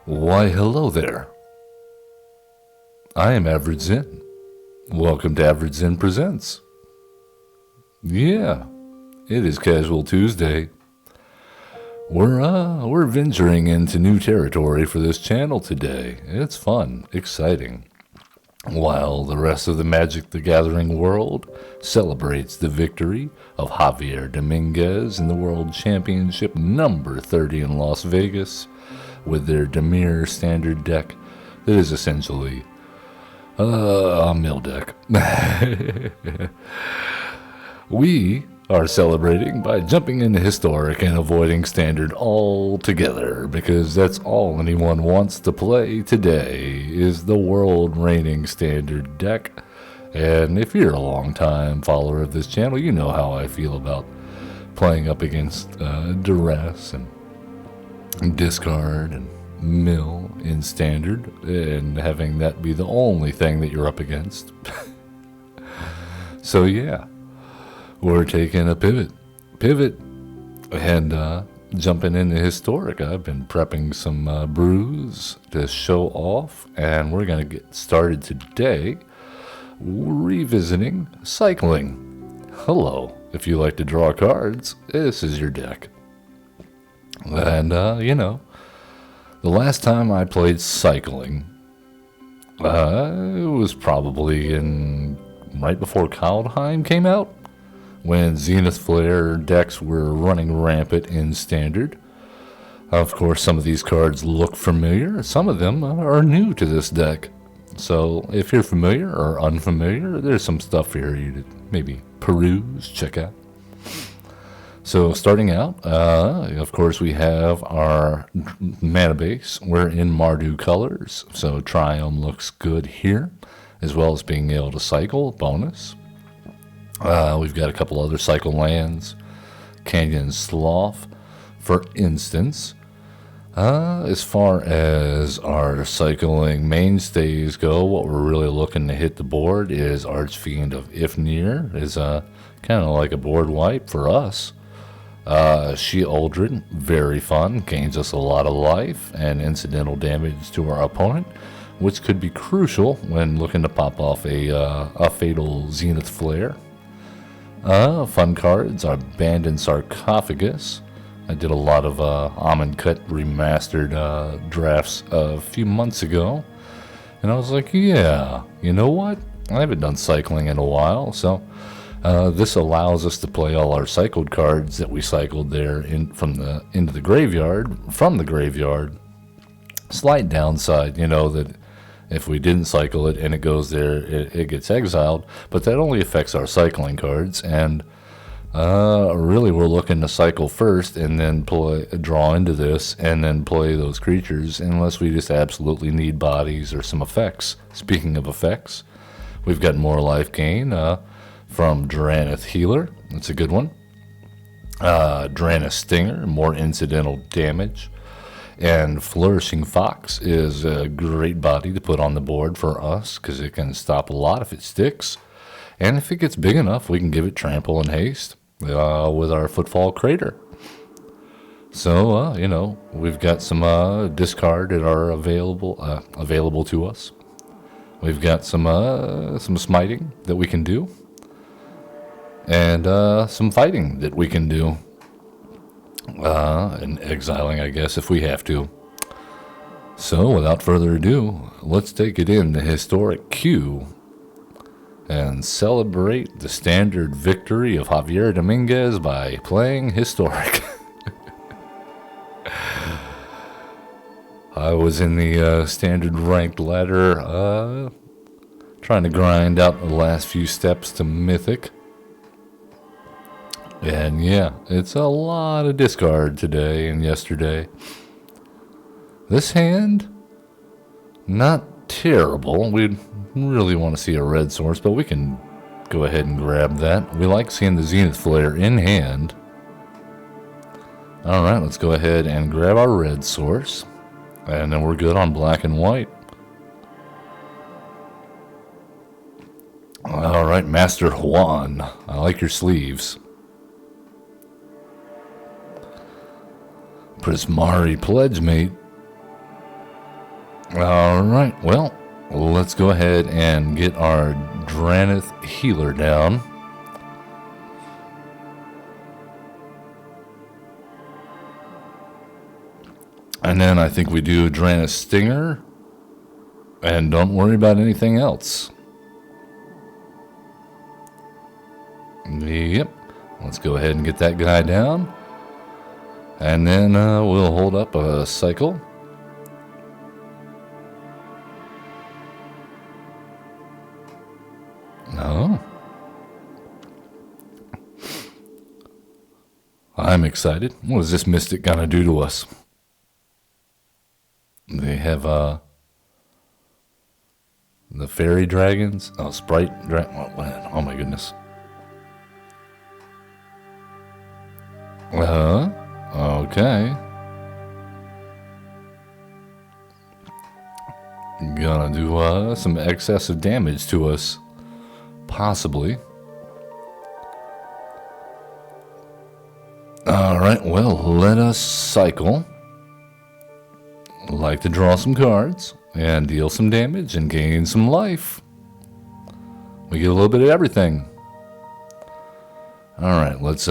Why, hello there. I am Average Zen. Welcome to Average Zen Presents. Yeah, it is Casual Tuesday. We're venturing into new territory for this channel today. It's fun, exciting. While the rest of the Magic the Gathering world celebrates the victory of Javier Dominguez in the World Championship number 30 in Las Vegas with their Demir standard deck that is essentially a mill deck. We are celebrating by jumping into Historic and avoiding Standard altogether, because that's all anyone wants to play today is the world reigning Standard deck. And if you're a long-time follower of this channel, you know how I feel about playing up against Duress and discard and mill in Standard, and having that be the only thing that you're up against. So yeah, we're taking a pivot and jumping into Historic. I've been prepping some brews to show off, and we're gonna get started today revisiting Cycling. Hello, if you like to draw cards, this is your deck. And, the last time I played Cycling, it was probably right before Kaldheim came out, when Zenith Flare decks were running rampant in Standard. Of course, some of these cards look familiar. Some of them are new to this deck. So if you're familiar or unfamiliar, there's some stuff here you to maybe peruse, check out. So starting out, of course, we have our mana base. We're in Mardu colors, so Triumph looks good here, as well as being able to cycle, bonus. We've got a couple other cycle lands, Canyon Sloth, for instance. As far as our cycling mainstays go, what we're really looking to hit the board is Archfiend of Ifnir, is kind of like a board wipe for us. She-Uldred, very fun, gains us a lot of life and incidental damage to our opponent, which could be crucial when looking to pop off a fatal Zenith Flare. Fun cards are Abandoned Sarcophagus. I did a lot of Amonkhet remastered drafts a few months ago, and I was like, yeah, you know what? I haven't done cycling in a while, so this allows us to play all our cycled cards that we cycled there into the graveyard, from the graveyard. Slight downside, that if we didn't cycle it and it goes there, it gets exiled, but that only affects our cycling cards, and really we're looking to cycle first and then draw into this and then play those creatures, unless we just absolutely need bodies or some effects. Speaking of effects, we've got more life gain from Dranith Healer. That's a good one. Dranith Stinger, more incidental damage. And Flourishing Fox is a great body to put on the board for us, because it can stop a lot if it sticks. And if it gets big enough, we can give it Trample and Haste with our Footfall Crater. So, we've got some discard that are available to us. We've got some smiting that we can do, and some fighting that we can do, and exiling, I guess, if we have to. So without further ado, let's take it in the Historic queue and celebrate the Standard victory of Javier Dominguez by playing Historic. I was in the Standard ranked ladder, trying to grind out the last few steps to Mythic. And yeah, it's a lot of discard today and yesterday. This hand, not terrible. We'd really want to see a red source, but we can go ahead and grab that. We like seeing the Zenith Flare in hand. Alright, let's go ahead and grab our red source, and then we're good on black and white. Alright, Master Juan, I like your sleeves. Prismari Pledgemate. Alright, well, let's go ahead and get our Dranith healer down. And then I think we do Dranith Stinger. And don't worry about anything else. Yep. Let's go ahead and get that guy down. And then we'll hold up a cycle. Oh. I'm excited. What is this mystic gonna do to us? They have the fairy dragons. Oh, sprite dragon. Oh my goodness. Okay. Gonna do some excessive damage to us. Possibly. Alright, well, let us cycle. Like to draw some cards and deal some damage and gain some life. We get a little bit of everything. Alright, let's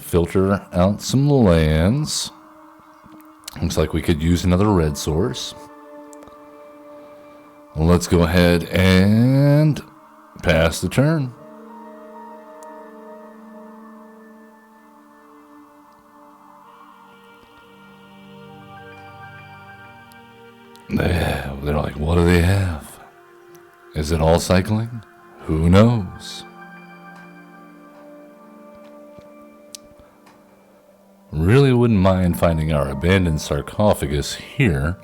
filter out some lands. Looks like we could use another red source. Let's go ahead and pass the turn. They're like, what do they have? Is it all cycling? Who knows? Really wouldn't mind finding our abandoned sarcophagus here.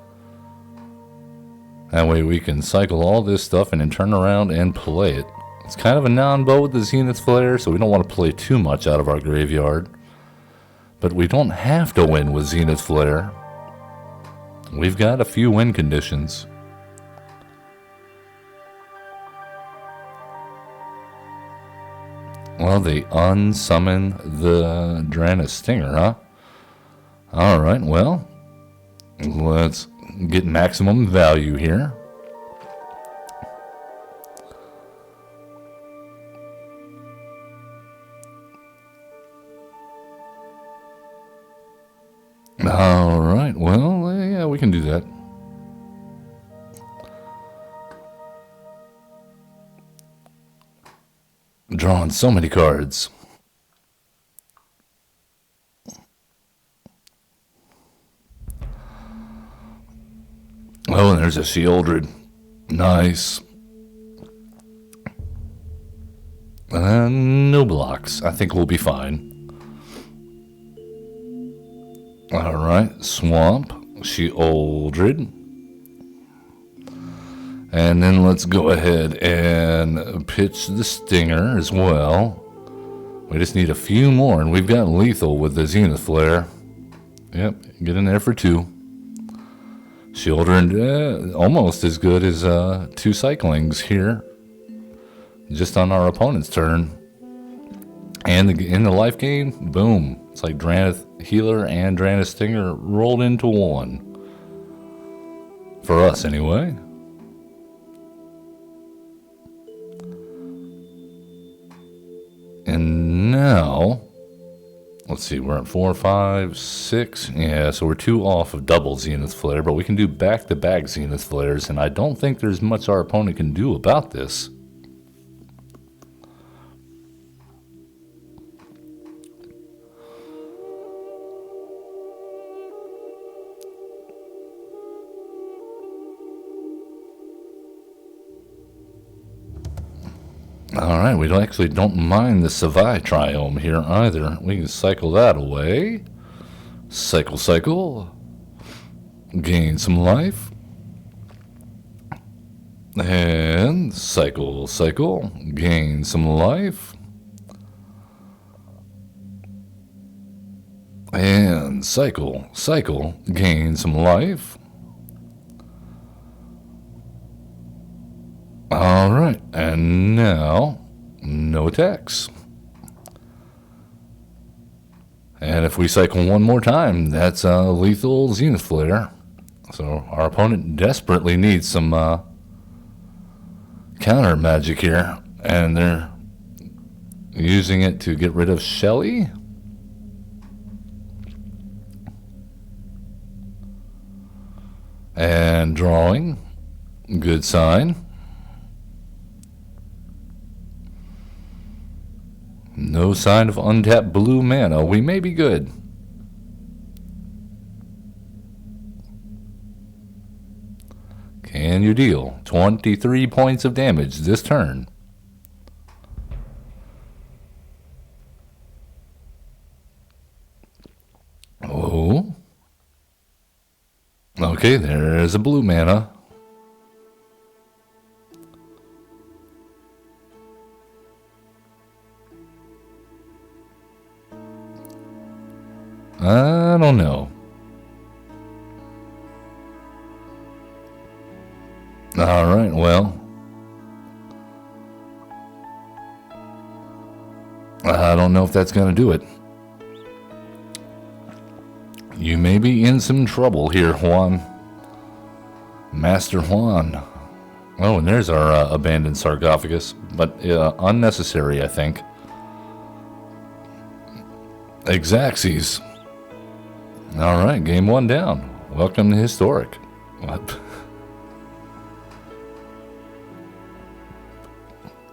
That way we can cycle all this stuff and then turn around and play it. It's kind of a non-bow with the Zenith Flare, so we don't want to play too much out of our graveyard. But we don't have to win with Zenith Flare. We've got a few win conditions. Well, they unsummon the Dranith Stinger, huh? Alright, well, let's get maximum value here. Alright, well, yeah, we can do that. Drawing so many cards. Oh, and there's a Sheoldred. Nice. No blocks. I think we'll be fine. Alright, Swamp, Sheoldred. And then let's go ahead and pitch the Stinger as well. We just need a few more, and we've got lethal with the Zenith Flare. Yep, get in there for 2. Sheoldred, almost as good as 2 cyclings here. Just on our opponent's turn. And in the life gain, boom. It's like Dranith Healer and Dranith Stinger rolled into one. For us, anyway. And now, let's see, we're at 4, 5, 6. Yeah, so we're 2 off of double Zenith Flare, but we can do back-to-back Zenith Flares, and I don't think there's much our opponent can do about this. Alright, we actually don't mind the Savai Triome here either. We can cycle that away. Cycle, cycle. Gain some life. And cycle, cycle. Gain some life. And cycle, cycle. Gain some life. Alright, and now, no attacks. And if we cycle one more time, that's a lethal Zenith Flare. So our opponent desperately needs some counter magic here, and they're using it to get rid of Shelly. And drawing. Good sign. No sign of untapped blue mana. We may be good. Can you deal 23 points of damage this turn? Oh. Okay, there's a blue mana. I don't know. Alright, well. I don't know if that's going to do it. You may be in some trouble here, Juan. Master Juan. Oh, and there's our abandoned sarcophagus. But unnecessary, I think. Exaxes. Alright, game 1 down. Welcome to Historic. What?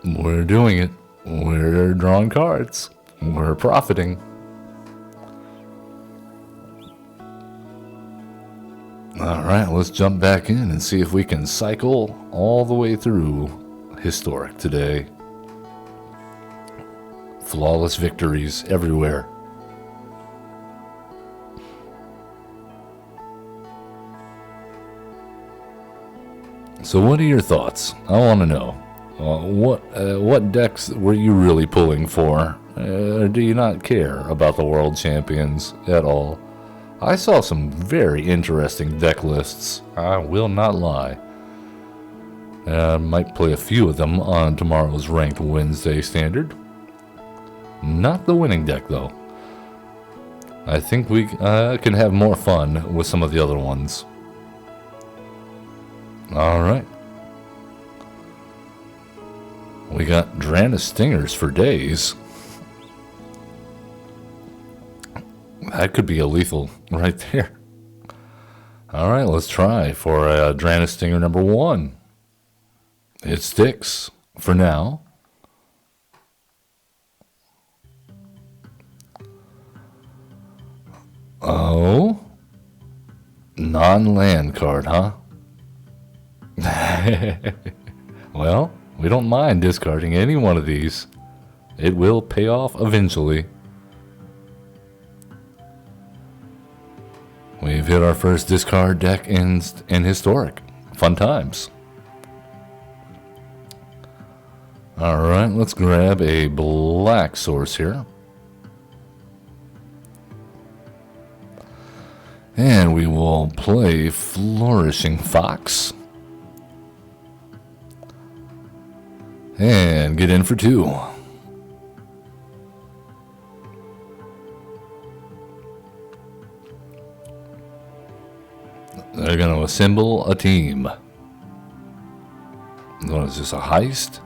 We're doing it. We're drawing cards. We're profiting. Alright, let's jump back in and see if we can cycle all the way through Historic today. Flawless victories everywhere. So what are your thoughts? I want to know. What decks were you really pulling for? Or do you not care about the world champions at all? I saw some very interesting deck lists. I will not lie. I might play a few of them on tomorrow's Ranked Wednesday standard. Not the winning deck, though. I think we can have more fun with some of the other ones. Alright. We got Drana Stingers for days. That could be a lethal right there. Alright, let's try for Drana Stinger number 1. It sticks for now. Oh. Non-land card, huh? Well, we don't mind discarding any one of these. It will pay off eventually. We've hit our first discard deck in Historic. Fun times. Alright, let's grab a black source here. And we will play Flourishing Fox. And get in for 2. They're going to assemble a team. What is this, a heist?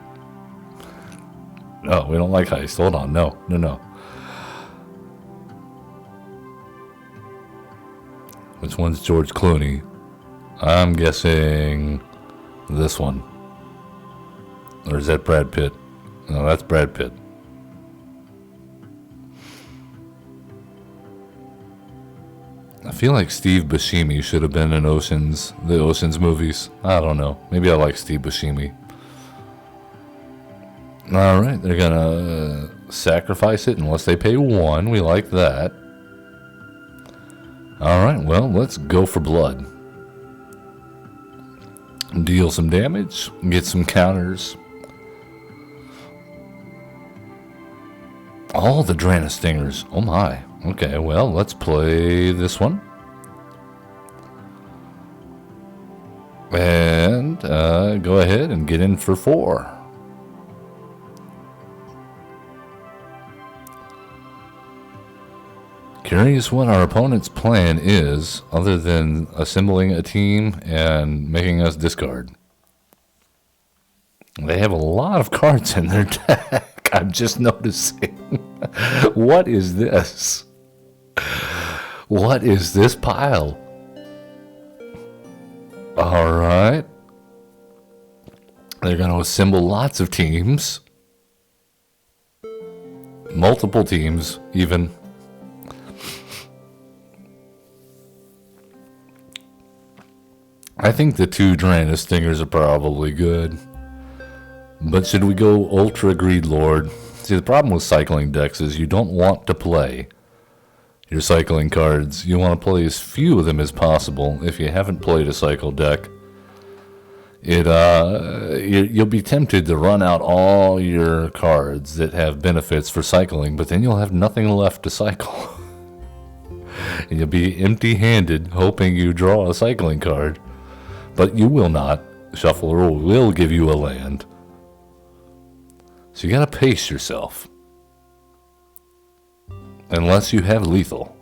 No, we don't like heist. Hold on. No. Which one's George Clooney? I'm guessing this one. Or is that Brad Pitt? No, that's Brad Pitt. I feel like Steve Buscemi should have been in the Ocean's movies. I don't know. Maybe I like Steve Buscemi. Alright, they're gonna sacrifice it unless they pay 1. We like that. Alright, well, let's go for blood. Deal some damage, get some counters. All the Drana Stingers. Oh my. Okay, well, let's play this one. And go ahead and get in for 4. Curious what our opponent's plan is, other than assembling a team and making us discard. They have a lot of cards in their deck. I'm just noticing. What is this? What is this pile? All right. They're going to assemble lots of teams. Multiple teams, even. I think the 2 Draenei Stingers are probably good. But should we go Ultra Greed Lord? See, the problem with cycling decks is you don't want to play your cycling cards. You want to play as few of them as possible. If you haven't played a cycle deck, you'll be tempted to run out all your cards that have benefits for cycling, but then you'll have nothing left to cycle. And you'll be empty-handed hoping you draw a cycling card, but you will not. Shuffler will give you a land. So you gotta pace yourself. Unless you have lethal.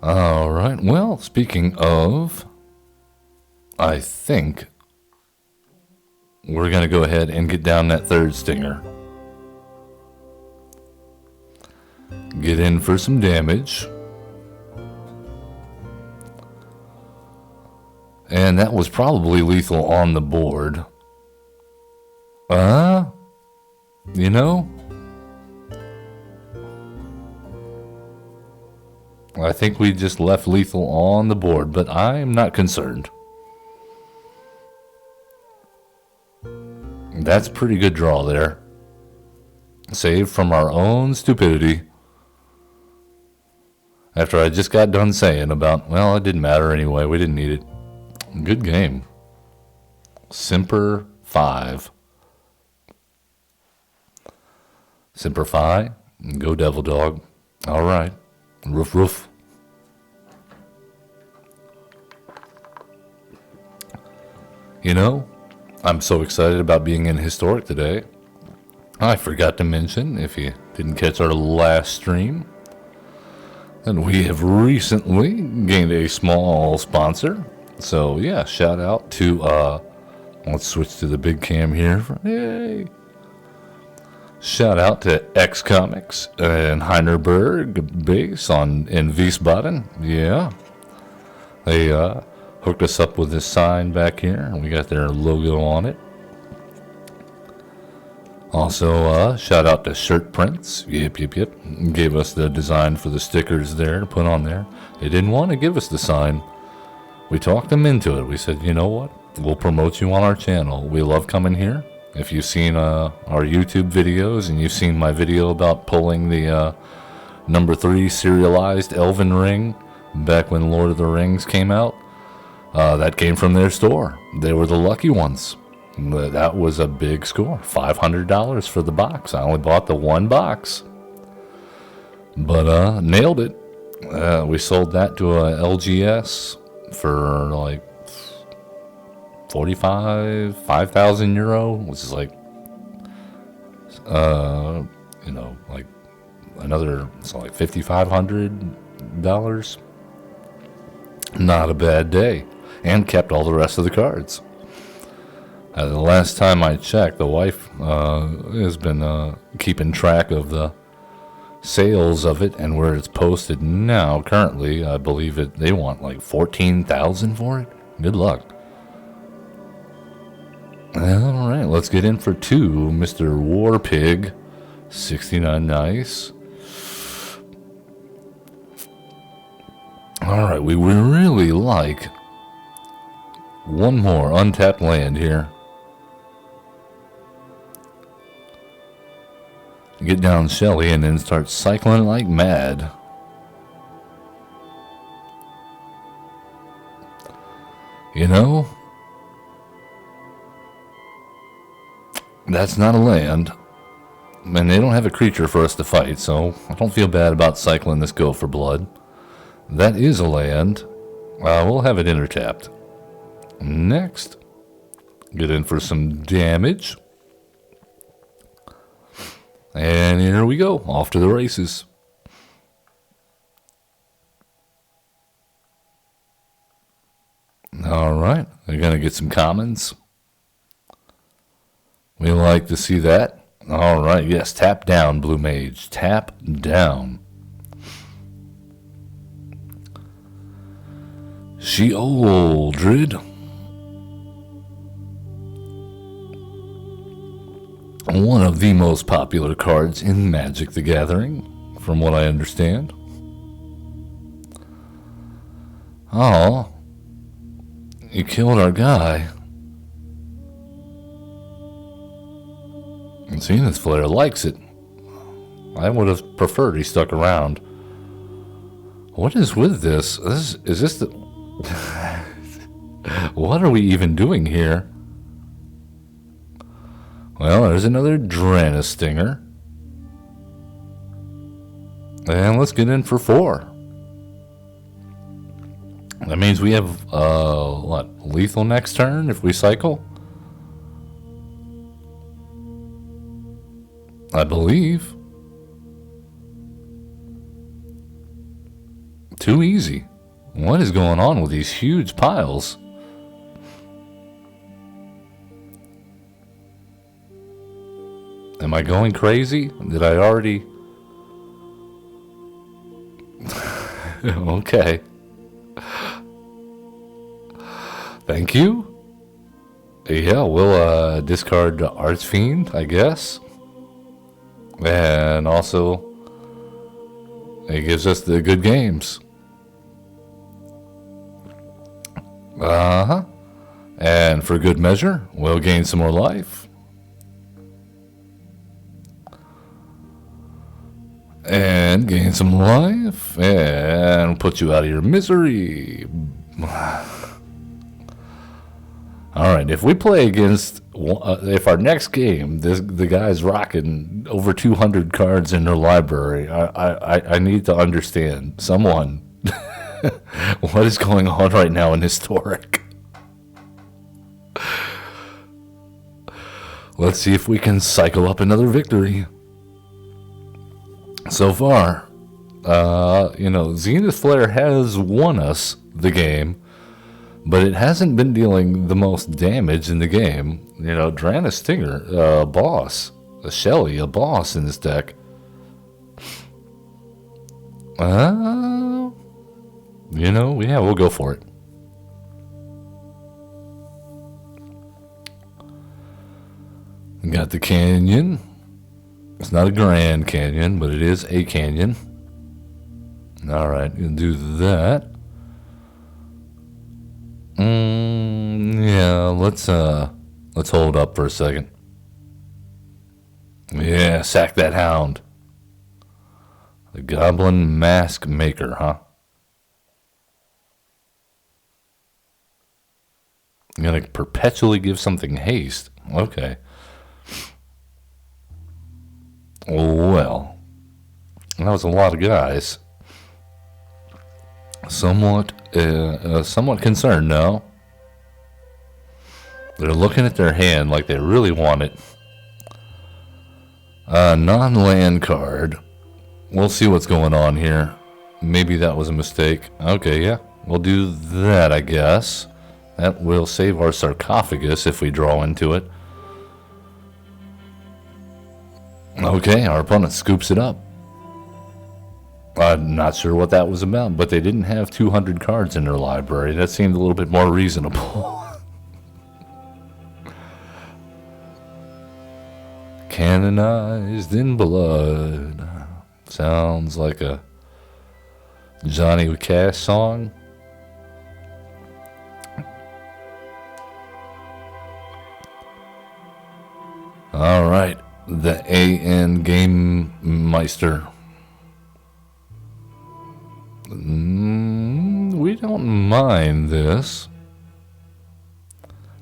Alright, well, speaking of, I think we're gonna go ahead and get down that 3rd stinger. Get in for some damage. And that was probably lethal on the board. You know? I think we just left lethal on the board, but I'm not concerned. That's a pretty good draw there. Saved from our own stupidity. After I just got done saying about, well, it didn't matter anyway, we didn't need it. Good game. Simper 5. Simper 5. Go Devil Dog. All right. Roof roof. You know, I'm so excited about being in Historic today. I forgot to mention, if you didn't catch our last stream, that we have recently gained a small sponsor. So yeah, shout out to, let's switch to the big cam here. Yay! Shout out to X Comics and Heinerberg base in Wiesbaden. Yeah. They hooked us up with this sign back here, and we got their logo on it. Also, shout out to Shirt Prints. Yep. Gave us the design for the stickers there to put on there. They didn't want to give us the sign. We talked them into it. We said, you know what? We'll promote you on our channel. We love coming here. If you've seen our YouTube videos and you've seen my video about pulling the number 3 serialized Elven Ring back when Lord of the Rings came out, that came from their store. They were the lucky ones. That was a big score. $500 for the box. I only bought the 1 box. But nailed it. We sold that to a LGS for like 5,000 euro, which is like, like another, so like $5,500. Not a bad day, and kept all the rest of the cards. The last time I checked, the wife has been keeping track of the sales of it and where it's posted now. Currently, I believe they want like 14,000 for it. Good luck. All right, let's get in for 2, Mr. Warpig, 69 nice. All right, we really like one more untapped land here. Get down Shelly and then start cycling like mad. You know, that's not a land, and they don't have a creature for us to fight, so I don't feel bad about cycling this Go for Blood. That is a land. We'll have it intertapped. Next, get in for some damage. And here we go, off to the races. All right, they're going to get some commons. We like to see that. All right, yes, tap down, Blue Mage. Tap down. Sheoldred. One of the most popular cards in Magic the Gathering, from what I understand. Oh, you killed our guy. Zenith Flare likes it. I would have preferred he stuck around. What is with this? Is this the... What are we even doing here? Well, there's another Drana Stinger. And let's get in for 4. That means we have, what, lethal next turn if we cycle? I believe. Too easy. What is going on with these huge piles? Am I going crazy? Did I already... Okay. Thank you. Yeah, we'll discard Archfiend, I guess. And also, it gives us the good games. Uh-huh. And for good measure, we'll gain some more life. And gain some life. And put you out of your misery. Alright, if we play against... if our next game, the guy's rocking over 200 cards in their library, I need to understand. Someone... What is going on right now in Historic? Let's see if we can cycle up another victory. So far, Zenith Flare has won us the game, but it hasn't been dealing the most damage in the game. Drana Stinger, a boss. Shelly, a boss in this deck. Yeah, we'll go for it. We got the canyon. It's not a Grand Canyon, but it is a canyon. Alright, gonna do that. Yeah, let's hold up for a second. Yeah, sack that hound. The Goblin Mask Maker, huh? I'm gonna perpetually give something haste. Okay. Well, that was a lot of guys. Somewhat concerned now. They're looking at their hand like they really want it. Non-land card. We'll see what's going on here. Maybe that was a mistake. Okay, yeah. We'll do that, I guess. That will save our sarcophagus if we draw into it. Okay, our opponent scoops it up. I'm not sure what that was about, but they didn't have 200 cards in their library. That seemed a little bit more reasonable. Canonized in blood. Sounds like a Johnny Cash song. All right, the AN Game Meister. We don't mind this.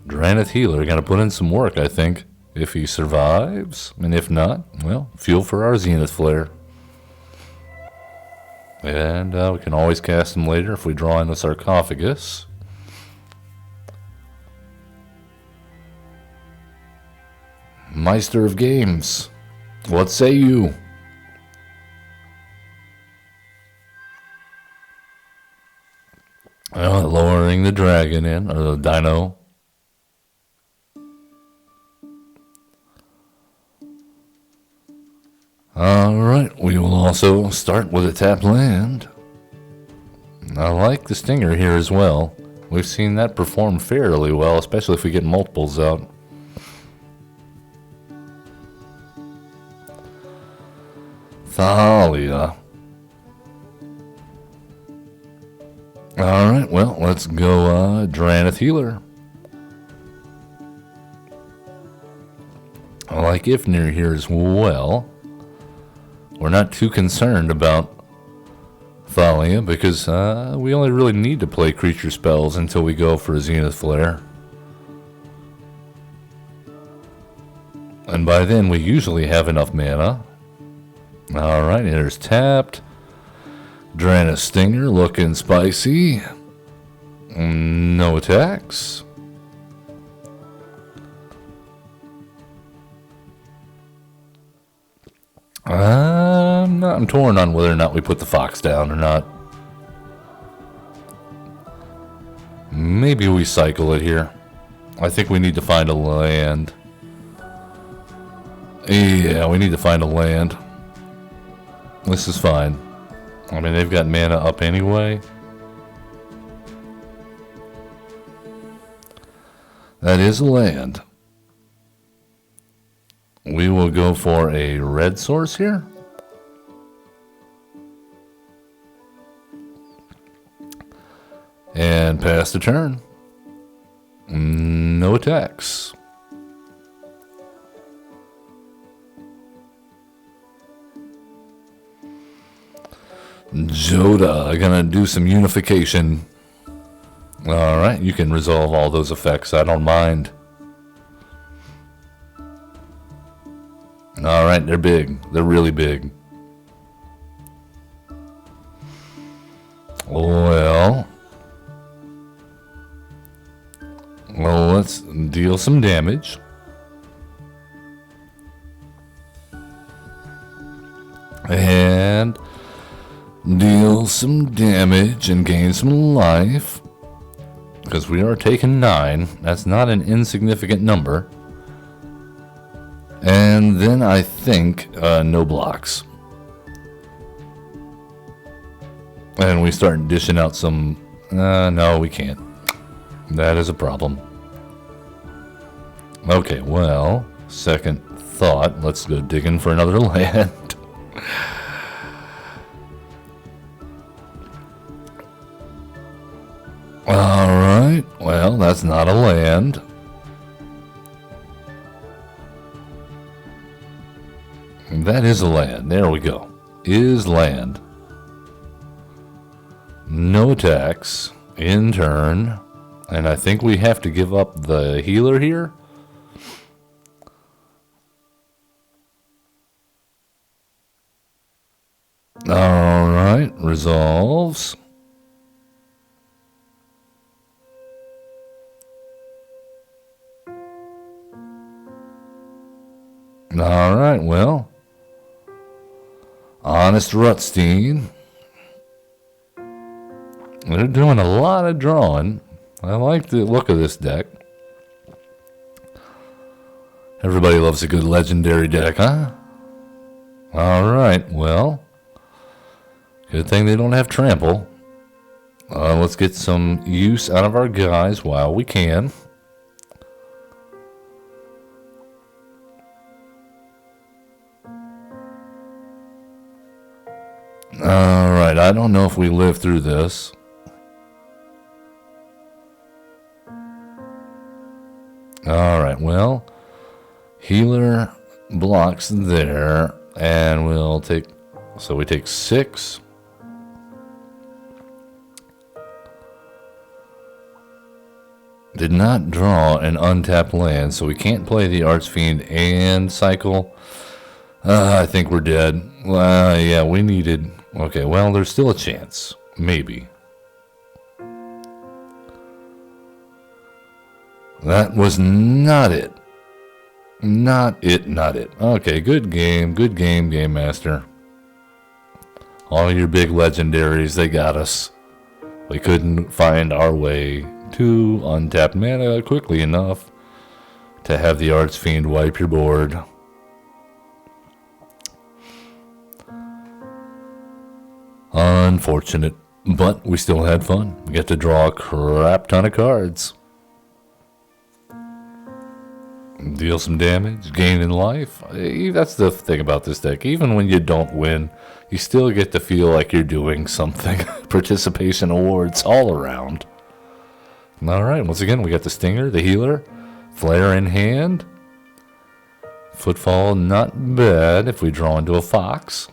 Dranith Healer, gotta put in some work, I think, if he survives. And if not, well, fuel for our Zenith Flare. And we can always cast him later if we draw in the sarcophagus. Meister of Games. What say you? Lowering the dragon in, or the dino. Alright, we will also start with a tap land. I like the stinger here as well. We've seen that perform fairly well, especially if we get multiples out. Thalia. Alright, well, let's go Dranith Healer. I like Ifnir here as well. We're not too concerned about Thalia because we only really need to play creature spells until we go for a Zenith Flare. And by then we usually have enough mana. Alright, there's tapped. Dranith Stinger looking spicy. No attacks. I'm torn on whether or not we put the fox down or not. Maybe we cycle it here. I think we need to find a land. Yeah, we need to find a land. This is fine. I mean, they've got mana up anyway. That is a land. We will go for a red source here. And pass the turn. No attacks. Joda, gonna do some unification. Alright, you can resolve all those effects. I don't mind. Alright, they're big. They're really big. Well, let's deal some damage. And deal some damage and gain some life. Because we are taking 9. That's not an insignificant number. And then I think no blocks. And we start dishing out some... no, we can't. That is a problem. Okay, well, second thought. Let's go digging for another land. Alright, well, that's not a land. That is a land. There we go. Is land. No attacks. In turn. And I think we have to give up the healer here. Alright, resolves. Alright, well. Honest Rutstein. They're doing a lot of drawing. I like the look of this deck. Everybody loves a good legendary deck, huh? Alright, well. Good thing they don't have trample. Let's get some use out of our guys while we can. Alright, I don't know if we live through this. Alright, well, healer blocks there, and we'll take, so we take 6. Did not draw an untapped land, so we can't play the Archfiend and cycle. I think we're dead. Yeah, we needed... Okay, well, there's still a chance. Maybe. That was not it. Not it, not it. Okay, good game, Game Master. All your big legendaries, they got us. We couldn't find our way to untapped mana quickly enough to have the Archfiend wipe your board. Unfortunate, but we still had fun. We got to draw a crap ton of cards. Deal some damage, gain in life. That's the thing about this deck. Even when you don't win, you still get to feel like you're doing something. Participation awards all around. Alright, once again, we got the Stinger, the Healer, Flare in hand. Footfall, not bad if we draw into a Fox.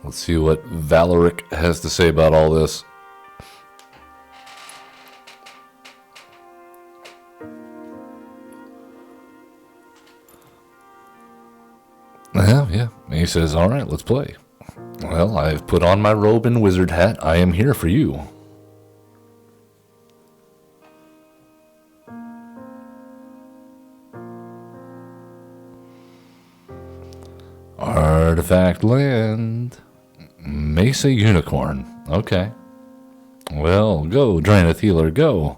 Let's see what Valeric has to say about all this. Yeah. He says, all right, let's play. Well, I've put on my robe and wizard hat. I am here for you. Artifact land. Mesa Unicorn. Okay. Well, go, Draenith Healer, go.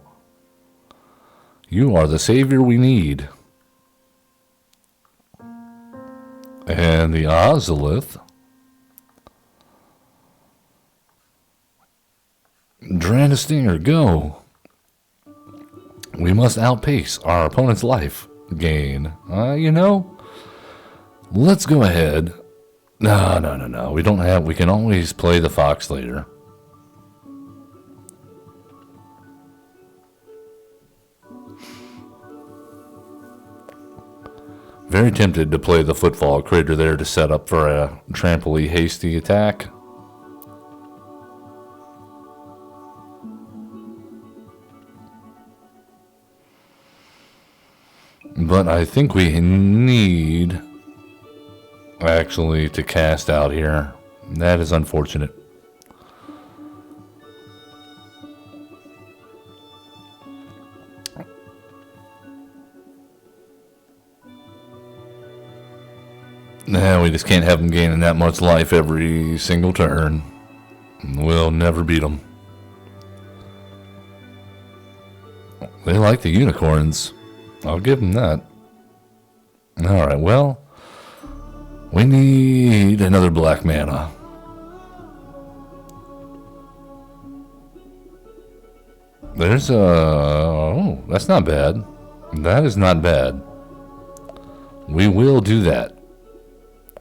You are the savior we need. And the Ozolith. Draenith Stinger, go. We must outpace our opponent's life gain. Let's go ahead. No. We can always play the Fox later. Very tempted to play the Footfall Crater there to set up for a trampoline hasty attack. But I think we need actually to cast out here. That is unfortunate. Nah, we just can't have them gaining that much life every single turn. We'll never beat them. They like the unicorns. I'll give them that. Alright, well, we need another black mana. There's oh, that's not bad. That is not bad. We will do that.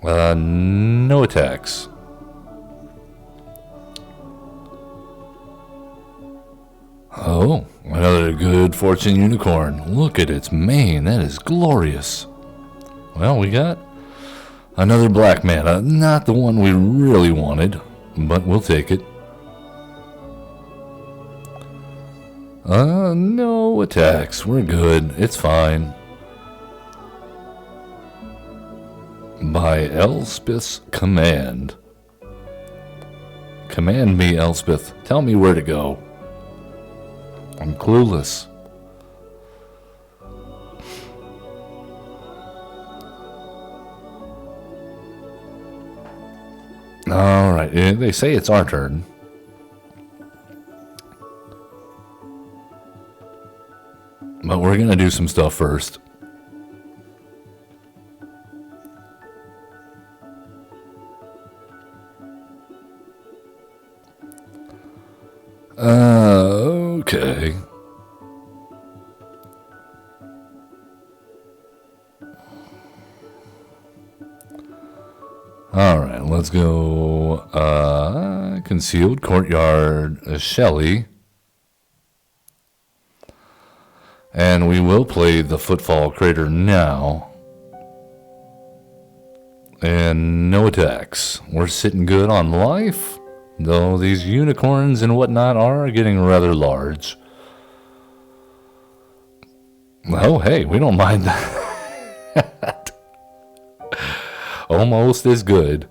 No attacks. Oh, another good fortune unicorn. Look at its mane. That is glorious. Well, we got another black mana. Not the one we really wanted, but we'll take it. No attacks. We're good. It's fine. By Elspeth's command. Command me, Elspeth. Tell me where to go. I'm clueless. Alright, they say it's our turn. But we're gonna do some stuff first. Okay. Alright, let's go, Concealed Courtyard, Shelly. And we will play the Footfall Crater now. And no attacks. We're sitting good on life. Though these unicorns and whatnot are getting rather large. Oh, hey, we don't mind that. Almost as good.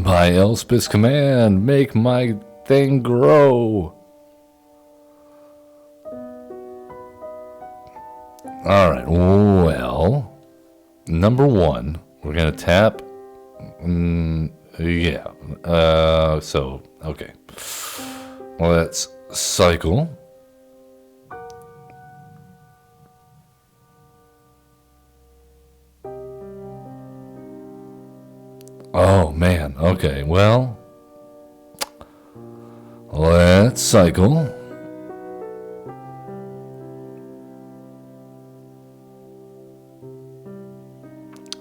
By Elspeth's command, make my thing grow. Alright, well, number one, we're going to tap. So, okay. Let's cycle. Oh, man. Okay, well, let's cycle.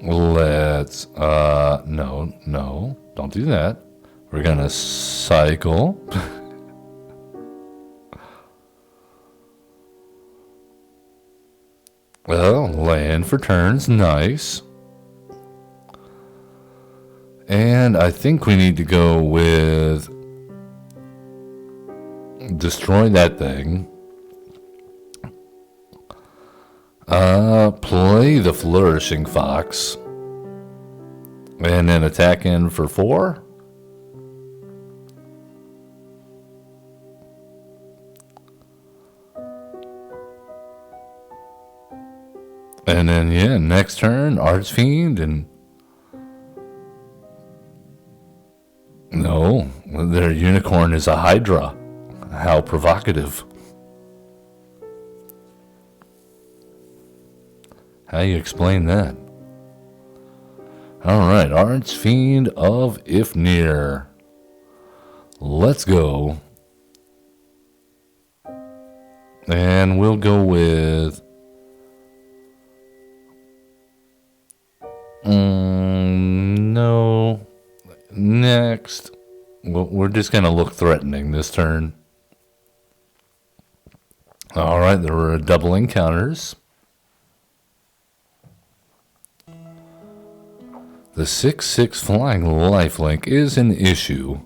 Let's, no, don't do that. We're gonna cycle. Well, land for turns, nice. And I think we need to go with destroy that thing. Play the Flourishing Fox. And then attack in for 4. And then, yeah, next turn, Archfiend and... No, their unicorn is a Hydra. How provocative. How you explain that? Alright, Archfiend of Ifnir. Let's go. And we'll go with... no. Next. Well, we're just going to look threatening this turn. Alright, there were double encounters. The 6/6 flying lifelink is an issue.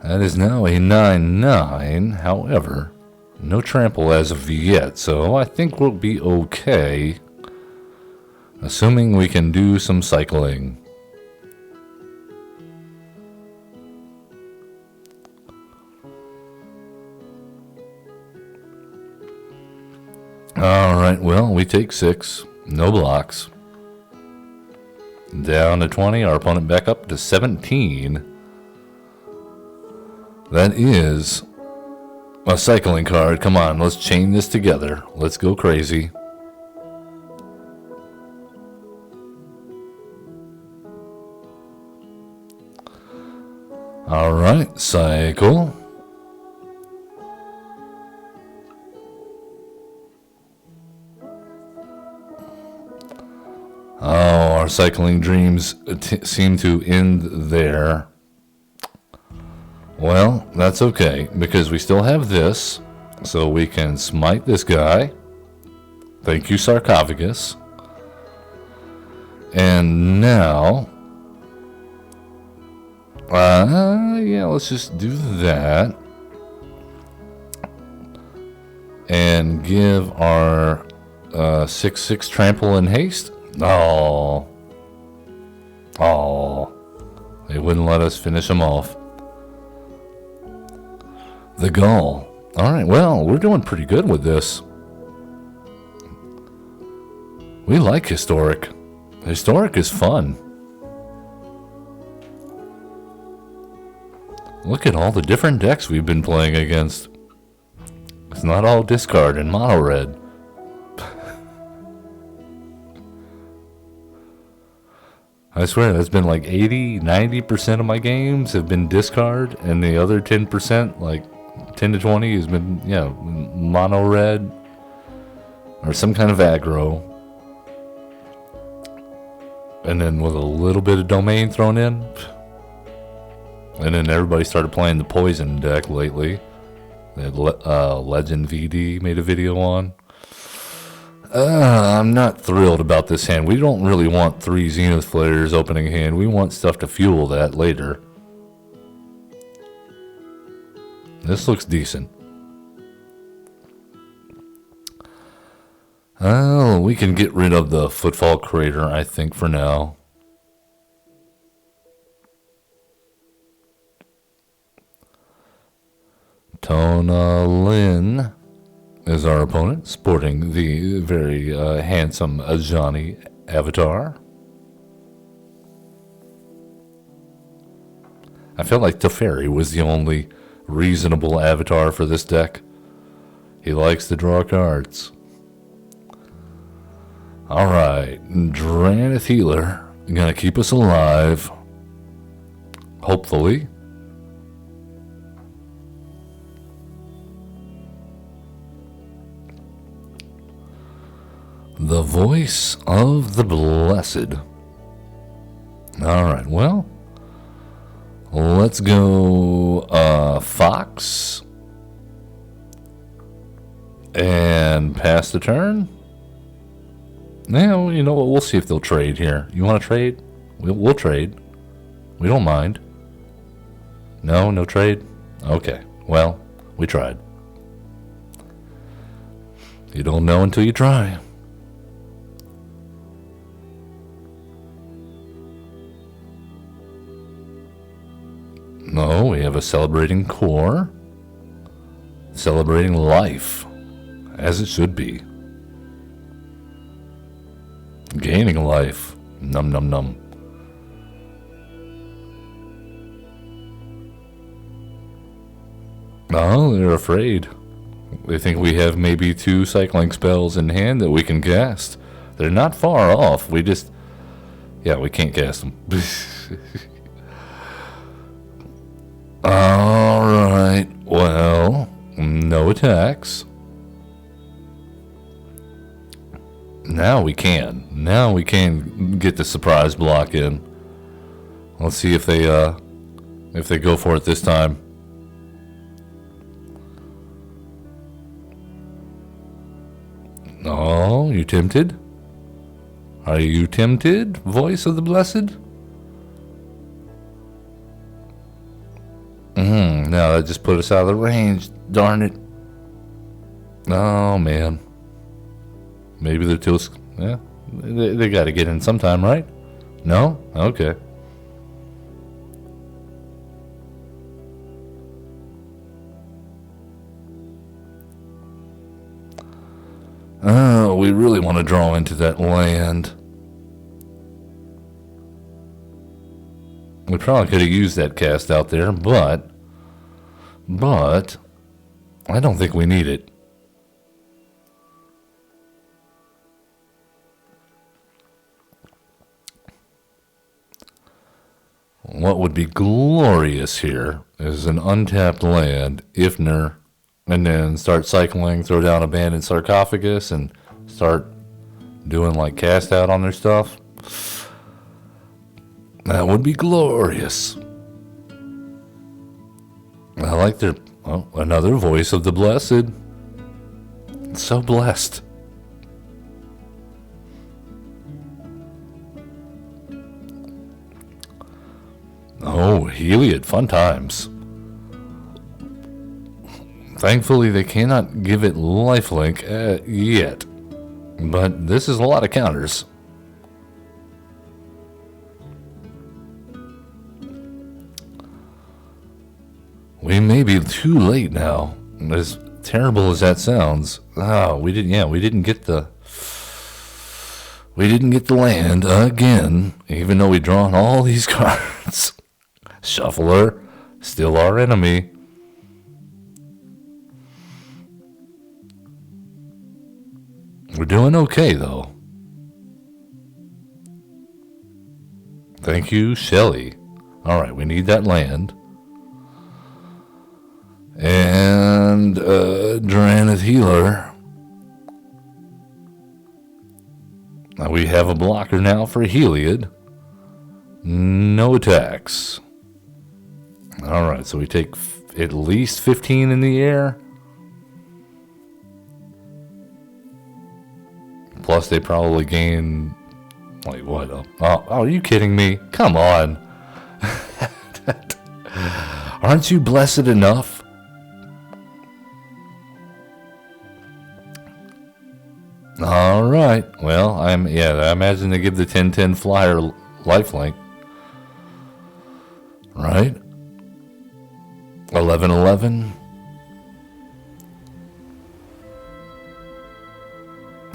That is now a 9/9, however, no trample as of yet, so I think we'll be okay, assuming we can do some cycling. Alright, well, we take 6, no blocks. Down to 20, our opponent back up to 17. That is a cycling card. Come on, let's chain this together. Let's go crazy. Alright, cycle. Oh, our cycling dreams seem to end there. Well, that's okay, because we still have this, so we can smite this guy. Thank you, Sarcophagus. And now... yeah, let's just do that. And give our 6/6 trample and haste. Oh. They wouldn't let us finish him off. The Gull. Alright, well, we're doing pretty good with this. We like Historic. Historic is fun. Look at all the different decks we've been playing against. It's not all discard and mono red. I swear, that's been like 80-90% of my games have been discard, and the other 10%, like 10 to 20, has been, yeah, mono red or some kind of aggro. And then with a little bit of domain thrown in. And then everybody started playing the poison deck lately that Legend VD made a video on. I'm not thrilled about this hand. We don't really want 3 Zenith Flares opening hand. We want stuff to fuel that later. This looks decent. Oh, we can get rid of the Footfall Crater, I think, for now. Tona Lin is our opponent, sporting the very handsome Ajani avatar. I felt like Teferi was the only reasonable avatar for this deck. He likes to draw cards. Alright, Dranith Healer, gonna keep us alive. Hopefully. The Voice of the Blessed. Alright, well, let's go Fox. And pass the turn. Yeah, well, you know what? We'll see if they'll trade here. You want to trade? We'll trade. We don't mind. No, no trade? Okay, well, we tried. You don't know until you try. No, we have a Celebrating Core. Celebrating life. As it should be. Gaining life. Num num num. Oh, they're afraid. They think we have maybe 2 cycling spells in hand that we can cast. They're not far off. We just... Yeah, we can't cast them. Alright, well, no attacks. Now we can. Now we can get the surprise block in. Let's see if they go for it this time. Oh, you tempted? Are you tempted, Voice of the Blessed? Now that just put us out of the range. Darn it. Oh, man. Maybe they're too... Yeah, they got to get in sometime, right? No? Okay. Oh, we really want to draw into that land. We probably could have used that cast out there, but I don't think we need it. What would be glorious here is an untapped land, Ifnir, and then start cycling, throw down Abandoned Sarcophagus, and start doing like cast out on their stuff. That would be glorious. I like their... Oh, another Voice of the Blessed. So blessed. Oh, Heliod, fun times. Thankfully, they cannot give it lifelink yet. But this is a lot of counters. We may be too late now. As terrible as that sounds. We didn't get the land again, even though we drawn all these cards. Shuffler, still our enemy. We're doing okay though. Thank you, Shelly. Alright, we need that land. And Dranith Healer. Now we have a blocker now for Heliod. No attacks. Alright, so we take at least 15 in the air. plus they probably gain, like, what? Oh, are you kidding me? Come on. Aren't you blessed enough? All right. Well, I imagine they give the 10-10 flyer lifelink. Right? 11-11.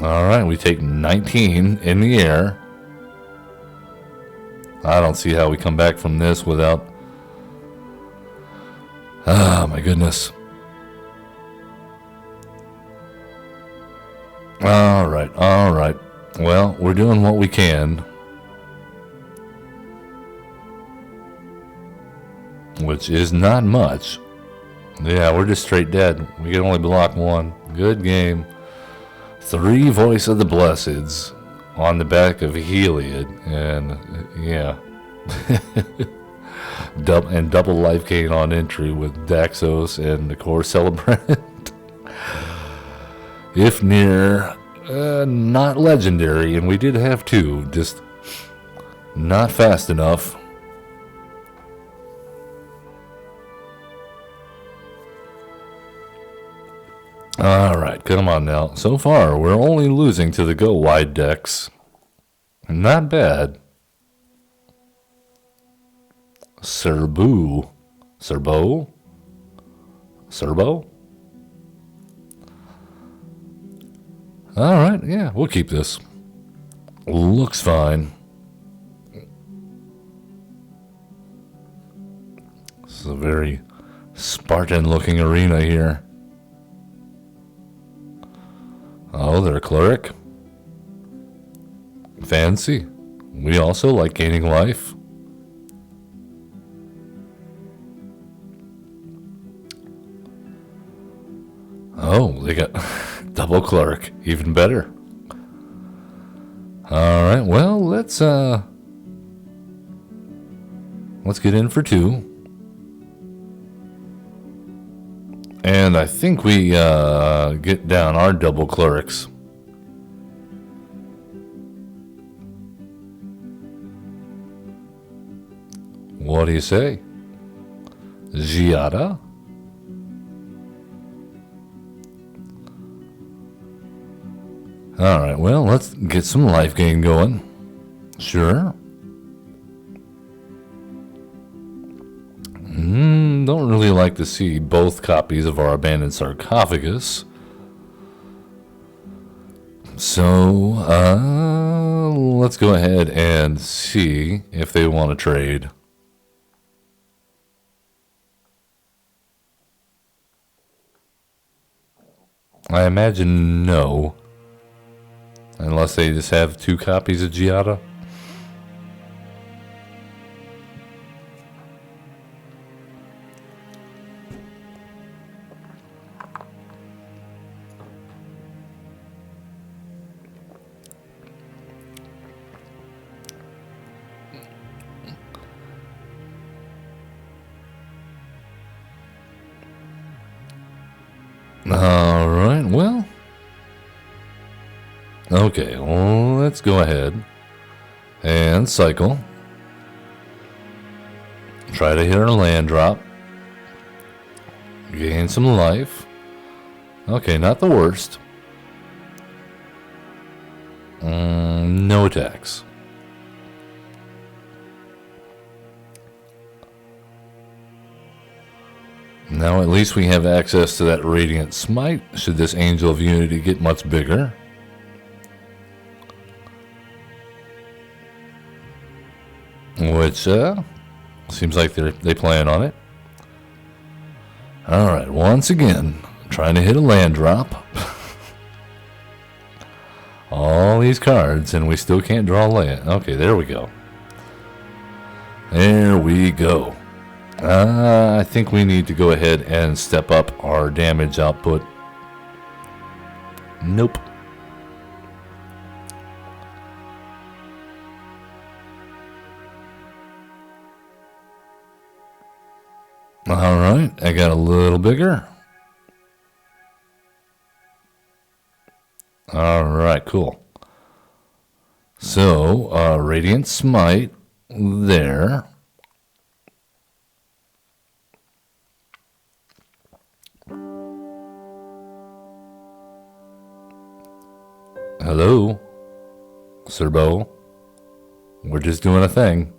All right, we take 19 in the air. I don't see how we come back from this without... Ah, my goodness. All right. Well, we're doing what we can. Which is not much. Yeah, we're just straight dead. We can only block one. Good game. 3 Voice of the Blesseds on the back of Heliod. And, yeah. double life gain on entry with Daxos and the Core Celebrant. If near, not legendary, and we did have 2, just not fast enough. Alright, come on now. So far, we're only losing to the go wide decks. Not bad. Serbo? Alright, yeah, we'll keep this. Looks fine. This is a very Spartan looking arena here. Oh, they're a cleric. Fancy. We also like gaining life. Oh, they got double cleric. Even better. Alright, well, let's get in for 2. And I think we get down our double clerics. What do you say? Giada? Alright, well, let's get some life gain going. Sure. Don't really like to see both copies of our abandoned sarcophagus. So, let's go ahead and see if they want to trade. I imagine no. Unless they just have 2 copies of Giada. Alright, well. Okay, well, let's go ahead and cycle. Try to hit our land drop. Gain some life. Okay, not the worst. No attacks. Now at least we have access to that Radiant Smite, should this Angel of Unity get much bigger. Which, seems like they plan on it. Alright, once again, trying to hit a land drop. All these cards, and we still can't draw land. Okay, there we go. There we go. I think we need to go ahead and step up our damage output. Nope. Alright, I got a little bigger. Alright, cool. So, Radiant Smite there. Hello, Sir Bo. We're just doing a thing.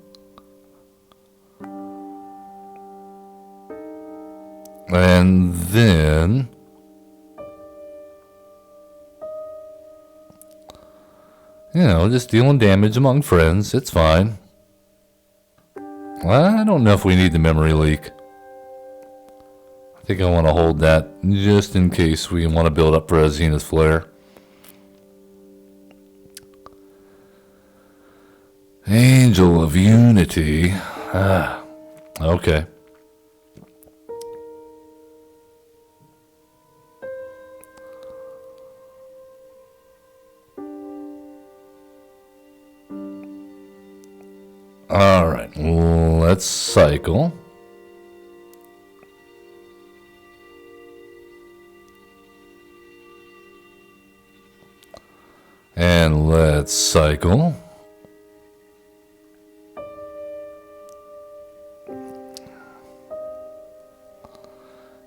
And then just dealing damage among friends. It's fine. I don't know if we need the memory leak. I think I want to hold that just in case we want to build up for a Zenith Flare. Angel of Unity. Okay. All right, let's cycle. And let's cycle.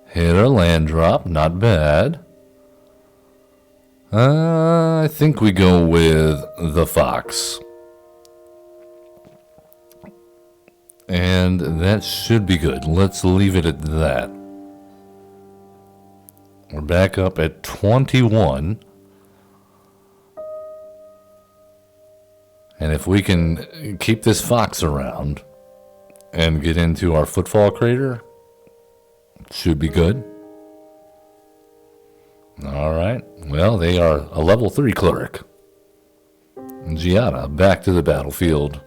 Hit our land drop, not bad. I think we go with the Fox. And that should be good. Let's leave it at that. We're back up at 21. And if we can keep this Fox around and get into our Footfall Crater, should be good. Alright. Well, they are a level 3 cleric. Giada, back to the battlefield.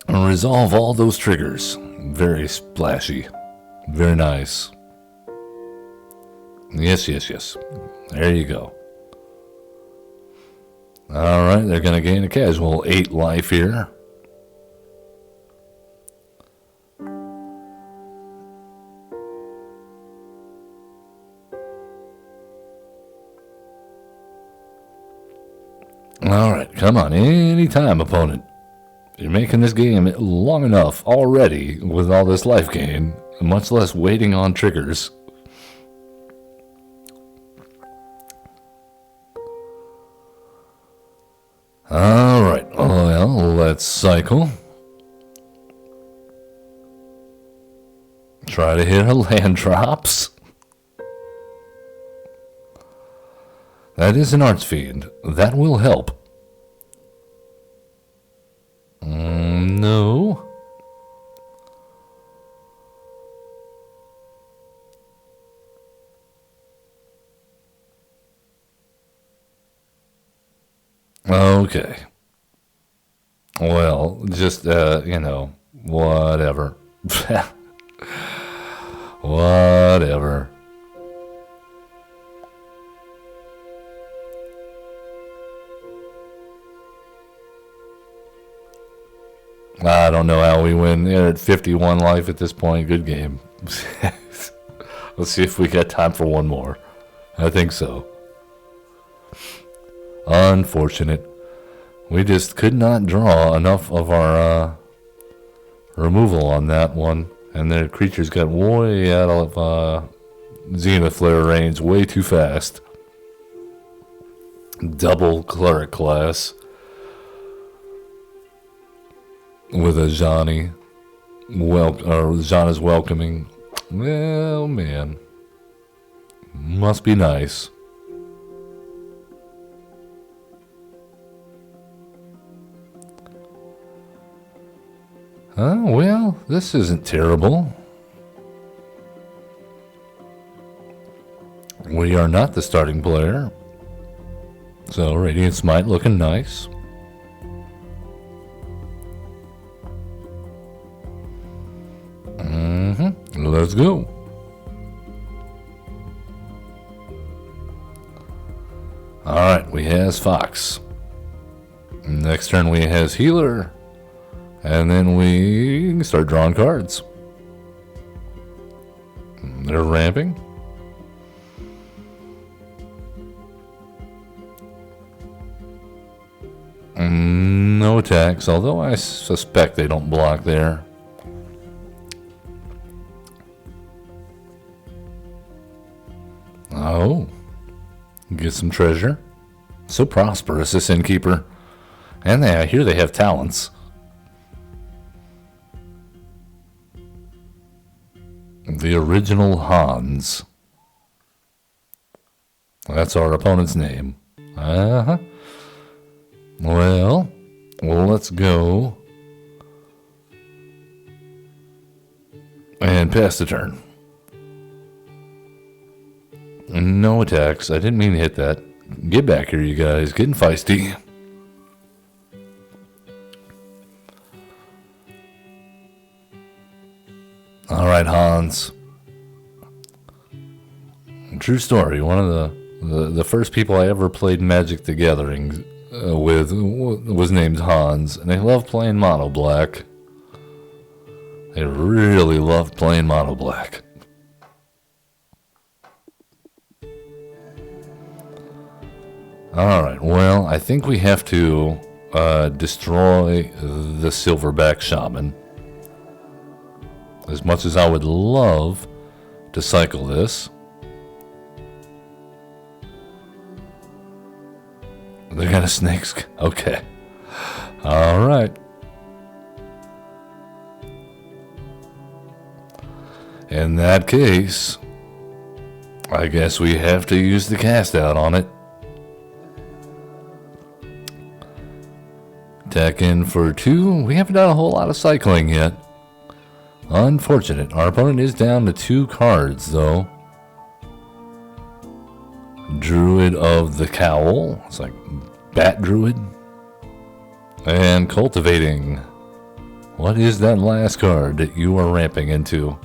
And resolve all those triggers. Very splashy. Very nice. Yes, yes, yes. There you go. Alright, they're going to gain a casual 8 life here. Alright, come on. Anytime, opponent. You're making this game long enough already with all this life gain, much less waiting on triggers. Alright, well, let's cycle. Try to hit our land drops. That is an Archfiend. That will help. No. Okay. Well, just, whatever. Whatever. I don't know how we win. They're at 51 life at this point. Good game. Let's see if we got time for one more. I think so. Unfortunate. We just could not draw enough of our removal on that one. And their creatures got way out of Zenith Flare range way too fast. Double cleric class. With a Johnny. Zana's welcoming. Well, man. Must be nice. Well, this isn't terrible. We are not the starting player. So, Radiant Smite looking nice. Let's go. Alright, we has Fox. Next turn we has Healer. And then we start drawing cards. They're ramping. No attacks, although I suspect they don't block there. Oh, get some treasure. So prosperous, this innkeeper. And I hear they have talents. The original Hans. That's our opponent's name. Uh-huh. Well, let's go. And pass the turn. No attacks. I didn't mean to hit that. Get back here, you guys. Getting feisty. All right, Hans. True story. One of the first people I ever played Magic the Gathering with was named Hans, and they loved playing mono black. They really loved playing mono black. All right. Well, I think we have to destroy the Silverback Shaman. As much as I would love to cycle this, they got a snakes. Okay. All right. In that case, I guess we have to use the cast out on it. Attack in for 2. We haven't done a whole lot of cycling yet. Unfortunate. Our opponent is down to 2 cards, though. Druid of the Cowl. It's like Bat Druid. And Cultivating. What is that last card that you are ramping into?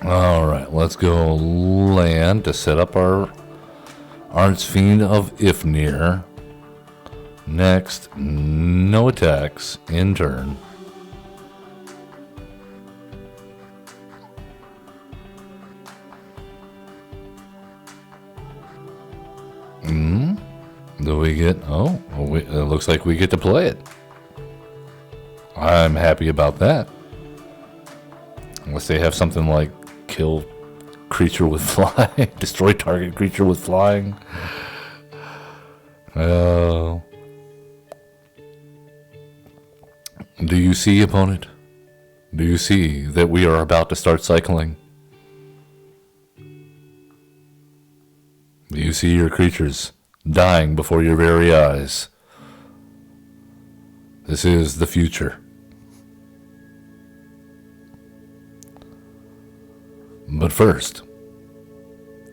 Alright, let's go land to set up our Archfiend of Ifnir. Next, no attacks in turn. Do we get... Oh, it looks like we get to play it. I'm happy about that. Unless they have something like kill creature with fly, destroy target creature with flying. Do you see, opponent? Do you see that we are about to start cycling? Do you see your creatures dying before your very eyes? This is the future. But first,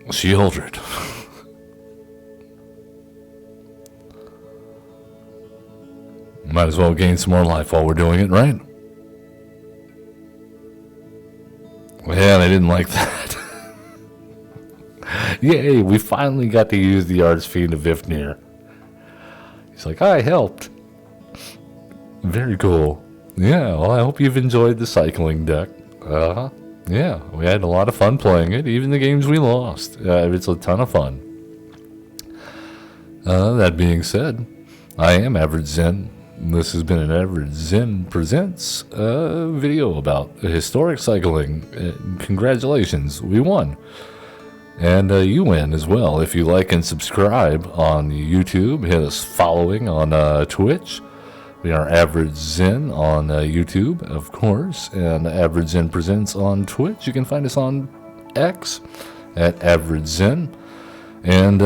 Shieldred. Might as well gain some more life while we're doing it, right? Well, I didn't like that. Yay, we finally got to use the Archfiend of Ifnir. He's like, I helped. Very cool. Yeah, well, I hope you've enjoyed the cycling deck. Yeah, we had a lot of fun playing it, even the games we lost. It's a ton of fun. That being said, I am Average Zen. This has been an Average Zen Presents video about historic cycling. Congratulations, we won. And you win as well. If you like and subscribe on YouTube, hit us following on Twitch. We are Average Zen on YouTube, of course, and Average Zen Presents on Twitch. You can find us on X at Average Zen. And,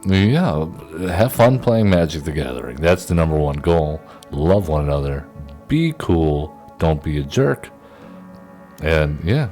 yeah, have fun playing Magic the Gathering. That's the #1 goal. Love one another. Be cool. Don't be a jerk. And, yeah,